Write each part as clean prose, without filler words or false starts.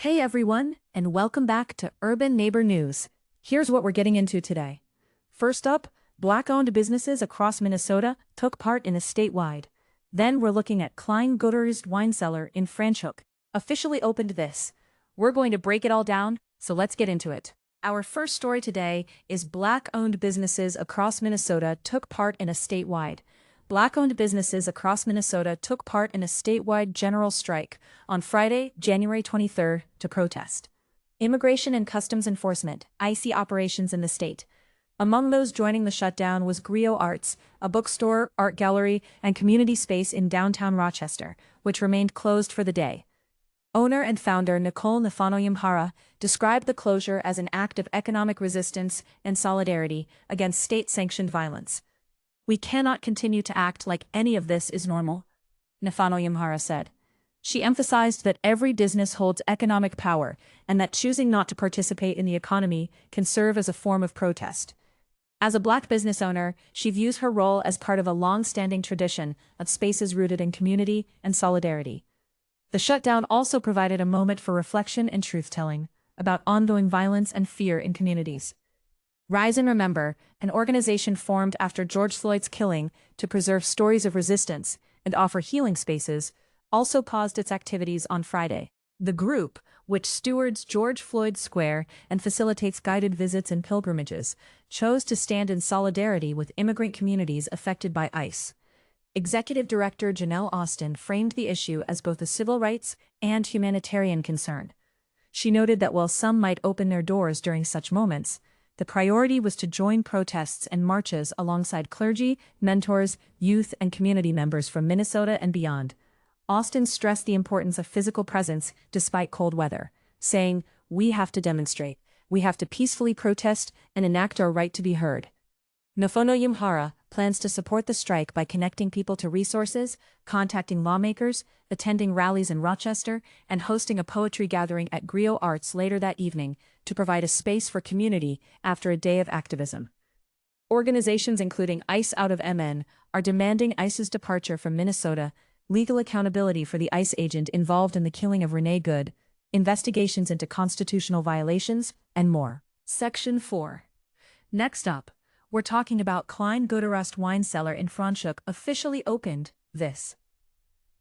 Hey everyone, and welcome back to Urban Neighbor News. Here's what we're getting into today. First up, Black-owned businesses across Minnesota took part in a statewide. Then we're looking at Klein Goederust Wine Cellar in Franschhoek, officially opened this. We're going to break it all down, so let's get into it. Our first story today is Black-owned businesses across Minnesota took part in a statewide. Black-owned businesses across Minnesota took part in a statewide general strike on Friday, January 23, to protest Immigration and Customs Enforcement, ICE operations in the state. Among those joining the shutdown was Griot Arts, a bookstore, art gallery, and community space in downtown Rochester, which remained closed for the day. Owner and founder Nicole Nefanoyimhara described the closure as an act of economic resistance and solidarity against state-sanctioned violence. "We cannot continue to act like any of this is normal," Nefanoyimhara said. She emphasized that every business holds economic power and that choosing not to participate in the economy can serve as a form of protest. As a Black business owner, she views her role as part of a long-standing tradition of spaces rooted in community and solidarity. The shutdown also provided a moment for reflection and truth-telling about ongoing violence and fear in communities. Rise and Remember, an organization formed after George Floyd's killing to preserve stories of resistance and offer healing spaces, also paused its activities on Friday. The group, which stewards George Floyd Square and facilitates guided visits and pilgrimages, chose to stand in solidarity with immigrant communities affected by ICE. Executive Director Janelle Austin framed the issue as both a civil rights and humanitarian concern. She noted that while some might open their doors during such moments, the priority was to join protests and marches alongside clergy, mentors, youth, and community members from Minnesota and beyond. Austin stressed the importance of physical presence despite cold weather, saying, "We have to demonstrate. We have to peacefully protest and enact our right to be heard." Nefanoyimhara plans to support the strike by connecting people to resources, contacting lawmakers, attending rallies in Rochester, and hosting a poetry gathering at Griot Arts later that evening to provide a space for community after a day of activism. Organizations including ICE Out of MN are demanding ICE's departure from Minnesota, legal accountability for the ICE agent involved in the killing of Renee Good, investigations into constitutional violations, and more. Section 4. Next up, we're talking about Klein Goederust Wine Cellar in Franschhoek officially opened this.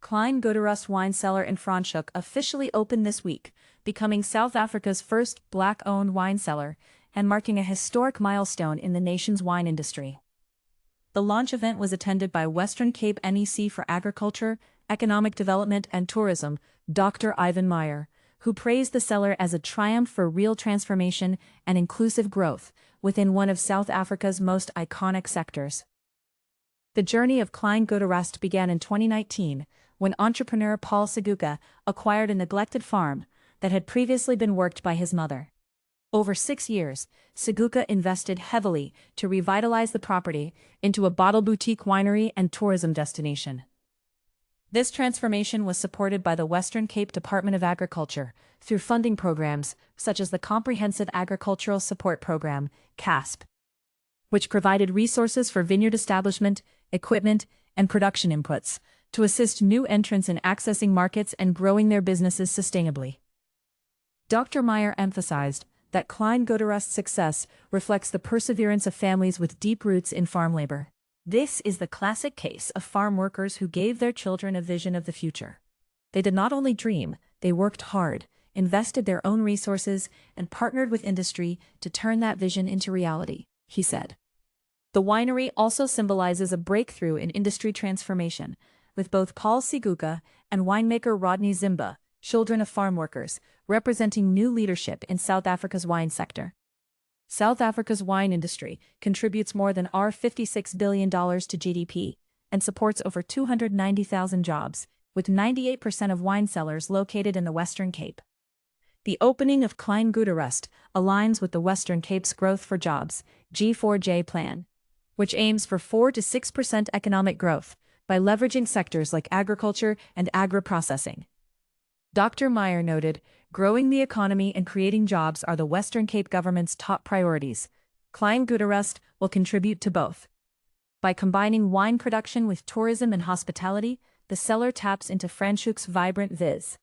Klein Goederust Wine Cellar in Franschhoek officially opened this week, becoming South Africa's first Black-owned wine cellar and marking a historic milestone in the nation's wine industry. The launch event was attended by Western Cape NEC for Agriculture, Economic Development and Tourism, Dr. Ivan Meyer, who praised the cellar as a triumph for real transformation and inclusive growth within one of South Africa's most iconic sectors. The journey of Klein Goederust began in 2019, when entrepreneur Paul Seguka acquired a neglected farm that had previously been worked by his mother. Over 6 years, Seguka invested heavily to revitalize the property into a bottle boutique winery and tourism destination. This transformation was supported by the Western Cape Department of Agriculture through funding programs such as the Comprehensive Agricultural Support Program, CASP, which provided resources for vineyard establishment, equipment, and production inputs to assist new entrants in accessing markets and growing their businesses sustainably. Dr. Meyer emphasized that Klein Goederust's success reflects the perseverance of families with deep roots in farm labor. This is the classic case of farm workers who gave their children a vision of the future. They did not only dream, they worked hard, invested their own resources, and partnered with industry to turn that vision into reality, he said. The winery also symbolizes a breakthrough in industry transformation, with both Paul Seguka and winemaker Rodney Zimba, children of farm workers, representing new leadership in South Africa's wine sector. South Africa's wine industry contributes more than $56 billion to GDP and supports over 290,000 jobs, with 98% of wine cellars located in the Western Cape. The opening of Klein Goederust aligns with the Western Cape's Growth for Jobs (G4J) plan, which aims for 4 to 6% economic growth by leveraging sectors like agriculture and agri-processing. Dr. Meyer noted, growing the economy and creating jobs are the Western Cape government's top priorities. Klein Goederust will contribute to both. By combining wine production with tourism and hospitality, the cellar taps into Franschhoek's vibrant viz.